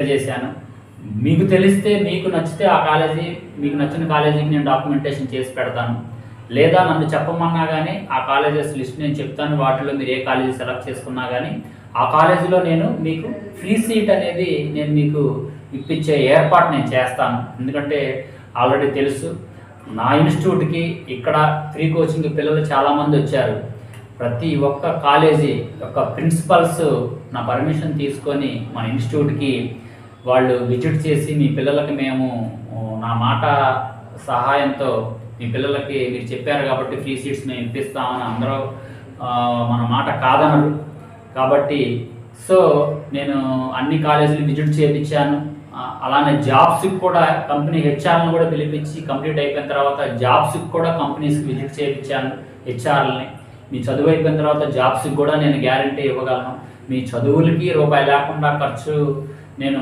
చేశాను. మీకు తెలిస్తే, మీకు నచ్చితే ఆ కాలేజీ, మీకు నచ్చిన కాలేజీకి నేను డాక్యుమెంటేషన్ చేసి పెడతాను. లేదా నన్ను చెప్పమన్నా గానీ ఆ కాలేజెస్ లిస్ట్ నేను చెప్తాను. వాటిలో మీరు ఏ కాలేజీ సెలెక్ట్ చేసుకున్నా గానీ ఆ కాలేజీలో నేను మీకు ఫ్రీ సీట్ అనేది నేను మీకు ఇప్పించే ఏర్పాటు నేను చేస్తాను. ఎందుకంటే ఆల్రెడీ తెలుసు, నా ఇన్స్టిట్యూట్‌కి ఇక్కడ ఫ్రీ కోచింగ్ పిల్లలు చాలామంది వచ్చారు. ప్రతి ఒక్క కాలేజీ యొక్క ప్రిన్సిపల్స్ నా పర్మిషన్ తీసుకొని మన ఇన్స్టిట్యూట్‌కి వాళ్ళు విజిట్ చేసి, మీ పిల్లలకి మేము నా మాట సహాయంతో మీ పిల్లలకి మీరు చెప్పారు కాబట్టి ఫ్రీ సీట్స్ మేము ఇప్పిస్తామని అందరూ మన మాట కాదనరు. కాబట్టి నేను అన్ని కాలేజీలు విజిట్ చేయించాను. అలానే జాబ్స్కి కూడా కంపెనీ హెచ్ఆర్లను కూడా పిలిపించి, కంప్లీట్ అయిపోయిన తర్వాత జాబ్స్కి కూడా కంపెనీస్కి విజిట్ చేయించాను హెచ్ఆర్లని. మీ చదువు అయిపోయిన తర్వాత జాబ్స్కి కూడా నేను గ్యారంటీ ఇవ్వగలను. మీ చదువులకి రూపాయి లేకుండా ఖర్చు నేను